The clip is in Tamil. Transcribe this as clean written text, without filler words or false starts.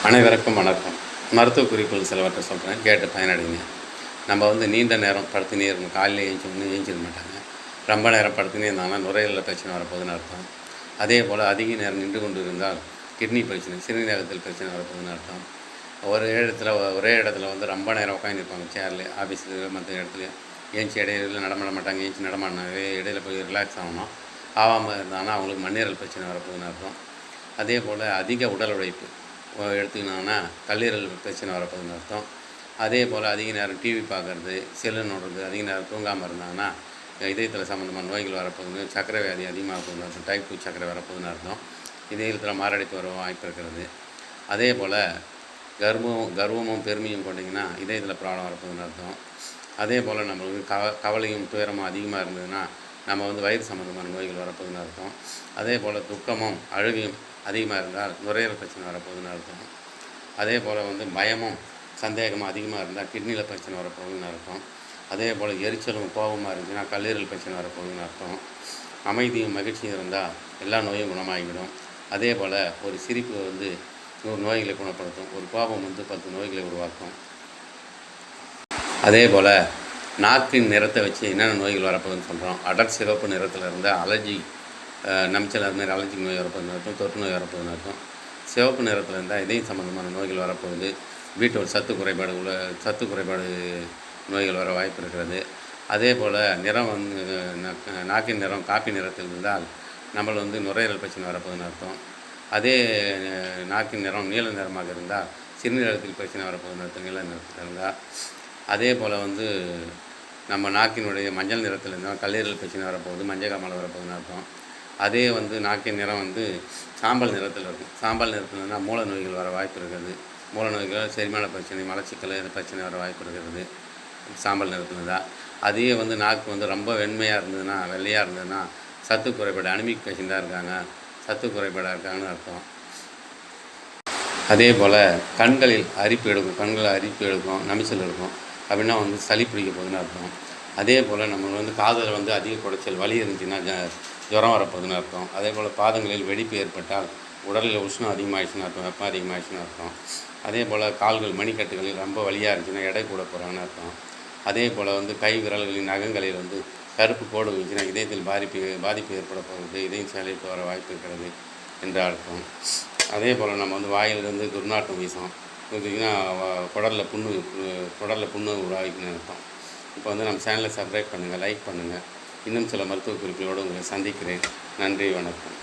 அனைவருக்கும் வணக்கம். மருத்துவ குறிப்புகள் சிலவற்றை சொல்கிறேன், கேட்டு பயனடைங்க. நம்ம நீண்ட நேரம் படுத்துனே இருக்கணும். காலையில் ஏஞ்சிக்க மாட்டாங்க. ரொம்ப நேரம் படுத்துனே இருந்தாங்கன்னா நுரையீரலில் பிரச்சனை வரப்போகுதுன்னு அர்த்தம். அதே போல் அதிக நேரம் நின்று கொண்டு இருந்தால் கிட்னி பிரச்சனை, சிறுநீரகத்தில் பிரச்சனை வரப்போகுதுன்னு அர்த்தம். ஒரே இடத்துல ரொம்ப நேரம் உட்காந்துருப்பாங்க, சேர்லேயே, ஆஃபீஸில், மற்ற இடத்துலையும். ஏஞ்சி இடையில நடமாட மாட்டாங்க. ஏஞ்சி நடமாடினாவே இடையில போய் ரிலாக்ஸ் ஆகணும். ஆகாமல் இருந்தாங்கன்னா அவங்களுக்கு மண்ணீரல் பிரச்சனை வரப்போகுதுன்னு அர்த்தம். அதே போல் அதிக உடல் உழைப்பு எடுத்துக்கினாங்கன்னா கல்லீரல் பிரச்சனை வரப்போகுதுன்னு அர்த்தம். அதே போல் அதிக நேரம் டிவி பார்க்குறது, செல்லு நோடுறது, அதிக நேரம் தூங்காமல் இருந்தாங்கன்னா இதயத்தில் சம்மந்தமான நோய்கள் வரப்போகுதுன்னு, சர்க்கரை வியாதி அதிகமாக போகுதுன்னு அர்த்தம். டைப் 2 சர்க்கரை வரப்போகுதுன்னு அர்த்தம். இதயத்தில் மாரடைப்பு வர வாய்ப்பு இருக்கிறது. அதே போல் கர்வமும் பெருமையும் கொண்டிங்கன்னா இதயத்தில் ப்ராப்ளம் வரப்போகுதுன்னு அர்த்தம். அதே போல் நம்மளுக்கு கவலையும் துயரமும் அதிகமாக இருந்ததுன்னா நம்ம வயிறு சம்மந்தமான நோய்கள் வரப்போகுதுன்னு அர்த்தம். அதே போல் துக்கமும் அழுகையும் அதிகமாக இருந்தால் நுரையீரல் பிரச்சனை வரப்போகுதுன்னு அர்த்தம். அதே போல் பயமும் சந்தேகமும் அதிகமாக இருந்தால் கிட்னியில் பிரச்சனை வரப்போகுதுன்னு அர்த்தம். அதே போல் எரிச்சலும் கோபமாக இருந்துச்சுன்னா கல்லீரல் பிரச்சனை வரப்போகுதுன்னு அர்த்தம். அமைதியும் மகிழ்ச்சியும் இருந்தால் எல்லா நோயும் குணமாகிவிடும். அதே போல் ஒரு சிரிப்பு 100 நோய்களை குணப்படுத்தும். ஒரு கோபம் 10 நோய்களை உருவாக்கும். அதே போல் நாக்கின் நிறத்தை வச்சு என்னென்ன நோய்கள் வரப்போகுதுன்னு சொல்கிறோம். அடர் சிவப்பு நிறத்தில் இருந்தால் அலர்ஜி, நமிச்சல், அது மாதிரி அலர்ஜி நோய் வரப்போகுதுன்னு அர்த்தம். தொற்று நோய் வரப்போகுதுன்னு அர்த்தம். சிவப்பு நிறத்தில் இருந்தால் இதயம் சம்மந்தமான நோய்கள் வரப்போகுது. B12 சத்து குறைபாடு நோய்கள் வர வாய்ப்பு இருக்கிறது. அதே போல் நிறம் நாக்கின் நிறம் காப்பி நிறத்தில் இருந்தால் நம்ம நுரையீரல் பிரச்சனை வரப்போகுதுன்னு அர்த்தம். அதே நாக்கின் நிறம் நீல நிறமாக இருந்தால் சிறுநீரகத்தில் பிரச்சனை வரப்போகுதுன்னு அர்த்தம். நீல நிறத்தில் இருந்தால் அதே போல் நம்ம நாக்கினுடைய மஞ்சள் நிறத்தில் இருந்தால் கல்லீரல் பிரச்சனை வரப்போகுது, மஞ்சள் காமாலை வரப்போகுதுன்னு அர்த்தம். அதே நாக்கின் நிறம் சாம்பல் நிறத்தில் இருக்கும். சாம்பல் நிறத்தில் இருந்தால் மூல நோய்கள் வர வாய்ப்பு இருக்கிறது. மூல நோய்கள், செரிமான பிரச்சனை, மலச்சிக்கல், இந்த பிரச்சனை வர வாய்ப்பு இருக்கிறது சாம்பல் நிறத்தில் இருந்தால். அதே நாக்கு ரொம்ப வெண்மையாக இருந்ததுன்னா, வெள்ளையாக இருந்ததுன்னா சத்து குறைபாடு, அனிமிக் பேஷண்ட்டாக இருக்காங்க, சத்து குறைபாடாக இருக்காங்கன்னு அர்த்தம். அதே போல் கண்களில் அரிப்பு எடுக்கும், நமிச்சல் இருக்கும். அப்படின்னா சளி பிடிக்க போகுதுன்னு அர்த்தம். அதே போல் நம்ம காதில் அதிக குடைச்சல், வலி இருந்துச்சுன்னா ஜுரம் வரப்போகுதுன்னு அர்த்தம். அதே போல் பாதங்களில் வெடிப்பு ஏற்பட்டால் உடலில் உஷ்ணம் அதிகமாகிடுச்சுன்னு அர்த்தம், வெப்பம் அதிகமாகிடுச்சுன்னு அர்த்தம். அதே போல் கால்கள், மணிக்கட்டுகளில் ரொம்ப வலியாக இருந்துச்சுன்னா எடை கூட போகிறாங்கன்னு அர்த்தம். அதே போல் கை விரல்களின் நகங்களில் கருப்பு கோடு இருந்துச்சுன்னா இதயத்தில் பாதிப்பு ஏற்பட போகிறது, இதயம் செயலிழப்பு வர வாய்ப்பு இருக்கிறது என்ற அர்த்தம். அதே போல் நம்ம வாயிலிருந்து துர்நாற்றம் வீசும், பார்த்திங்கன்னா குடலில் புண்ணு உருவாகிக்குன்னு அர்த்தம். இப்போ நம்ம சேனலை சப்ஸ்கிரைப் பண்ணுங்கள், லைக் பண்ணுங்கள். இன்னும் சில மருத்துவ குறிப்புகளோடு உங்களை சந்திக்கிறேன். நன்றி, வணக்கம்.